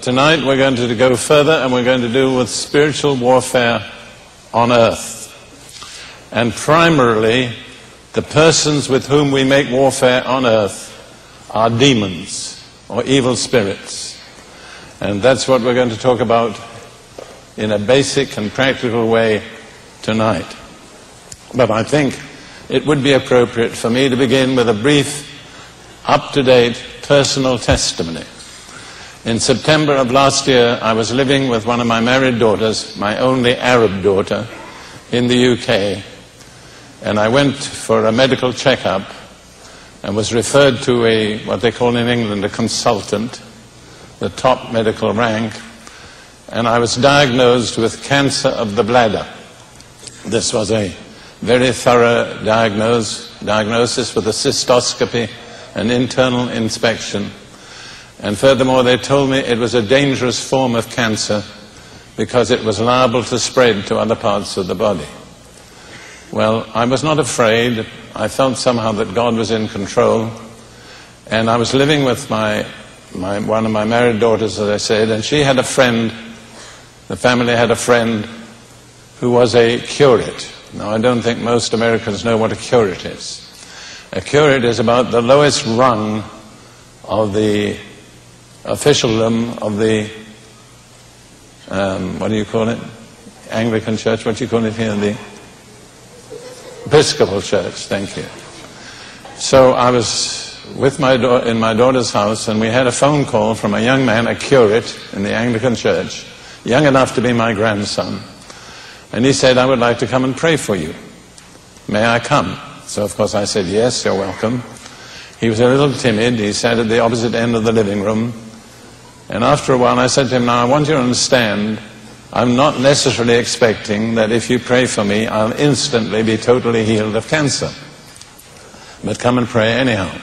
tonight we're going to go further, and we're going to deal with spiritual warfare on earth. And primarily, the persons with whom we make warfare on earth are demons or evil spirits. And that's what we're going to talk about in a basic and practical way tonight. But I think it would be appropriate for me to begin with a brief, up-to-date personal testimony. In September of last year, I was living with one of my married daughters, my only Arab daughter, in the UK. And I went for a medical checkup and was referred to what they call in England, a consultant, the top medical rank. And I was diagnosed with cancer of the bladder. This was a very thorough diagnosis with a cystoscopy, an internal inspection. And furthermore, they told me it was a dangerous form of cancer because it was liable to spread to other parts of the body. Well, I was not afraid. I felt somehow that God was in control. And I was living with one of my married daughters, as I said, and she had a friend, the family had a friend who was a curate. Now, I don't think most Americans know what a curate is. A curate is about the lowest rung of the officialdom of the, what do you call it? Anglican Church, what do you call it here? The Episcopal Church, thank you. So I was with in my daughter's house, and we had a phone call from a young man, a curate in the Anglican Church, young enough to be my grandson. And he said, I would like to come and pray for you. May I come? So of course I said, yes, you're welcome. He was a little timid. He sat at the opposite end of the living room. And after a while I said to him, now I want you to understand, I'm not necessarily expecting that if you pray for me, I'll instantly be totally healed of cancer. But come and pray anyhow.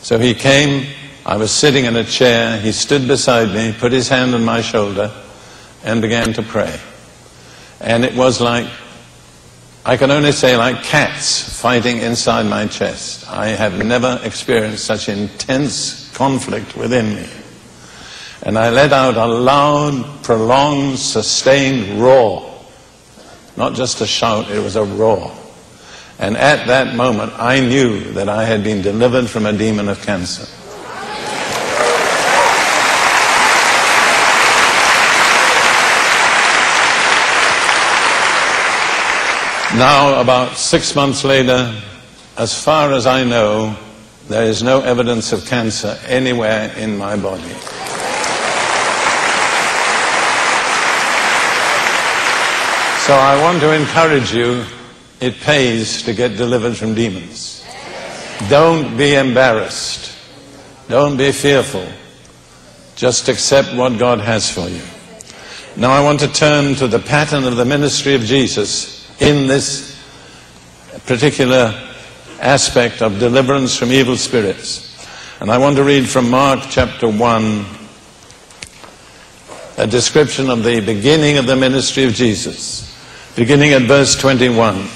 So he came, I was sitting in a chair, he stood beside me, put his hand on my shoulder, and began to pray. And it was like, I can only say like cats fighting inside my chest. I have never experienced such intense conflict within me. And I let out a loud, prolonged, sustained roar. Not just a shout, it was a roar. And at that moment, I knew that I had been delivered from a demon of cancer. Now, about 6 months later, as far as I know, there is no evidence of cancer anywhere in my body. So I want to encourage you, it pays to get delivered from demons. Don't be embarrassed. Don't be fearful. Just accept what God has for you. Now I want to turn to the pattern of the ministry of Jesus in this particular aspect of deliverance from evil spirits. And I want to read from Mark chapter 1, a description of the beginning of the ministry of Jesus. Beginning at verse 21,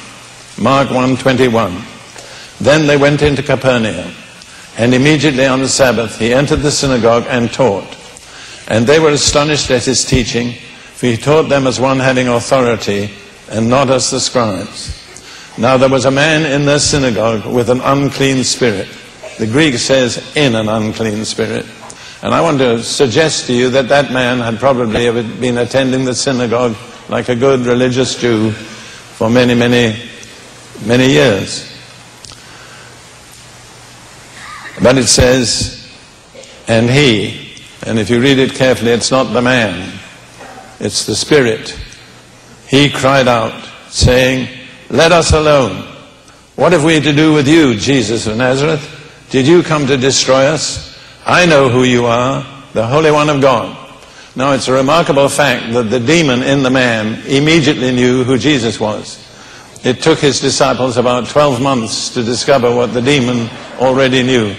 Mark 1:21. Then they went into Capernaum, and immediately on the Sabbath he entered the synagogue and taught. And they were astonished at his teaching, for he taught them as one having authority, and not as the scribes. Now there was a man in their synagogue with an unclean spirit. The Greek says, in an unclean spirit. And I want to suggest to you that that man had probably been attending the synagogue like a good religious Jew for many, many, many years. But it says, and he, and if you read it carefully, it's not the man, it's the spirit. He cried out, saying, let us alone. What have we to do with you, Jesus of Nazareth? Did you come to destroy us? I know who you are, the Holy One of God. Now it's a remarkable fact that the demon in the man immediately knew who Jesus was. It took his disciples about 12 months to discover what the demon already knew.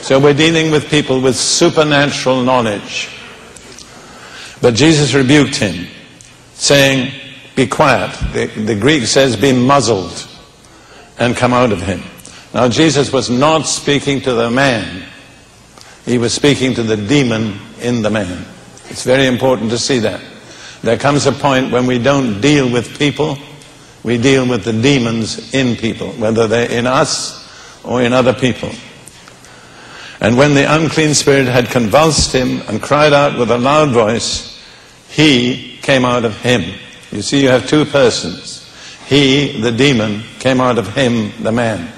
So we're dealing with people with supernatural knowledge. But Jesus rebuked him, saying, be quiet. The Greek says, be muzzled and come out of him. Now Jesus was not speaking to the man. He was speaking to the demon in the man. It's very important to see that. There comes a point when we don't deal with people, we deal with the demons in people, whether they're in us or in other people. And when the unclean spirit had convulsed him and cried out with a loud voice, he came out of him. You see, you have two persons. He, the demon, came out of him, the man.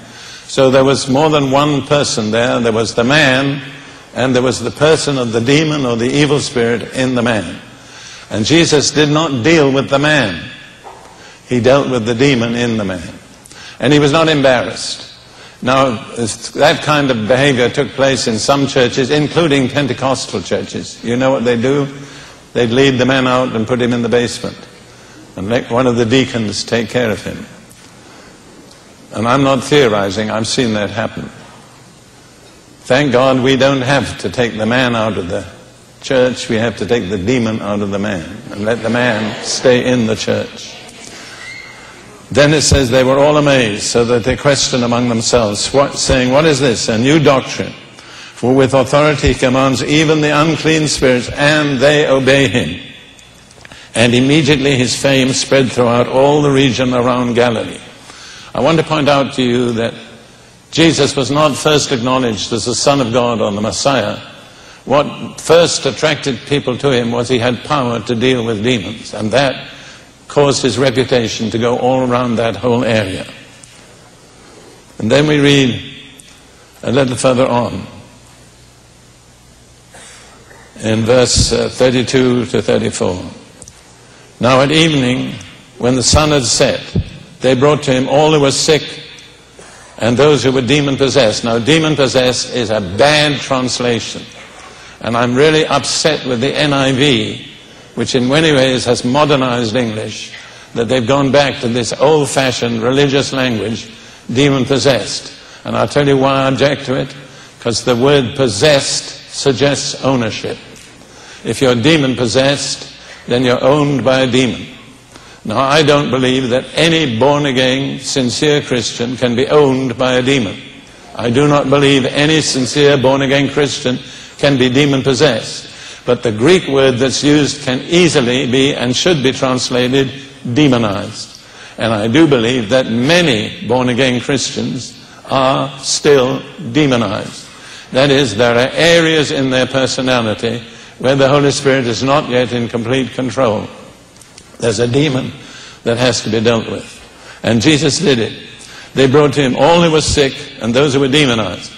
So there was more than one person there. There was the man, and there was the person of the demon or the evil spirit in the man. And Jesus did not deal with the man. He dealt with the demon in the man. And he was not embarrassed. Now, that kind of behavior took place in some churches, including Pentecostal churches. You know what they do? They'd lead the man out and put him in the basement and let one of the deacons take care of him. And I'm not theorizing, I've seen that happen. Thank God we don't have to take the man out of the church, we have to take the demon out of the man and let the man stay in the church. Then it says they were all amazed, so that they questioned among themselves, saying, "What is this? A new doctrine? For with authority he commands even the unclean spirits, and they obey him." And immediately his fame spread throughout all the region around Galilee. I want to point out to you that Jesus was not first acknowledged as the Son of God or the Messiah. What first attracted people to him was he had power to deal with demons, and that caused his reputation to go all around that whole area. And then we read a little further on, in verse 32 to 34. Now at evening, when the sun had set, they brought to him all who were sick and those who were demon-possessed. Now, demon-possessed is a bad translation. And I'm really upset with the NIV, which in many ways has modernized English, that they've gone back to this old-fashioned religious language, demon-possessed. And I'll tell you why I object to it. Because the word possessed suggests ownership. If you're demon-possessed, then you're owned by a demon. Now, I don't believe that any born-again, sincere Christian can be owned by a demon. I do not believe any sincere born-again Christian can be demon-possessed. But the Greek word that's used can easily be and should be translated demonized. And I do believe that many born-again Christians are still demonized. That is, there are areas in their personality where the Holy Spirit is not yet in complete control. There's a demon that has to be dealt with. And Jesus did it. They brought to him all who were sick and those who were demonized.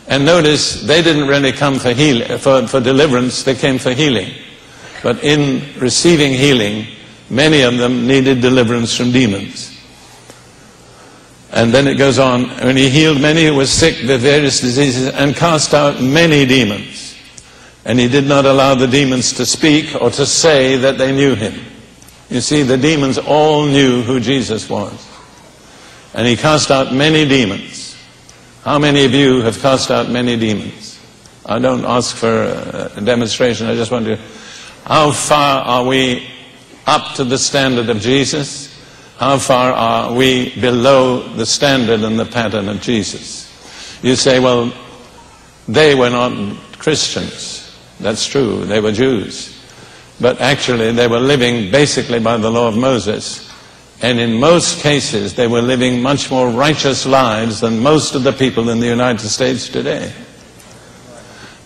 And notice, they didn't really come for deliverance, they came for healing. But in receiving healing, many of them needed deliverance from demons. And then it goes on, when he healed many who were sick with various diseases and cast out many demons. And he did not allow the demons to speak or to say that they knew him. You see, the demons all knew who Jesus was. And he cast out many demons. How many of you have cast out many demons? I don't ask for a demonstration, I just want to... How far are we up to the standard of Jesus? How far are we below the standard and the pattern of Jesus? You say, well, they were not Christians. That's true, they were Jews. But actually they were living basically by the law of Moses. And in most cases they were living much more righteous lives than most of the people in the United States today.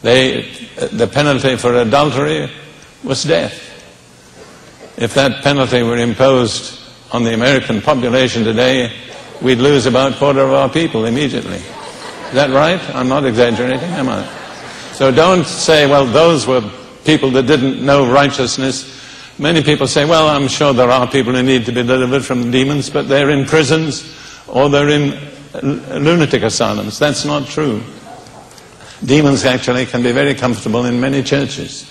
The penalty for adultery was death. If that penalty were imposed on the American population today, we'd lose about a quarter of our people immediately. Is that right? I'm not exaggerating, am I? So don't say, well, those were people that didn't know righteousness. Many people say, well, I'm sure there are people who need to be delivered from demons, but they're in prisons or they're in lunatic asylums. That's not true. Demons actually can be very comfortable in many churches.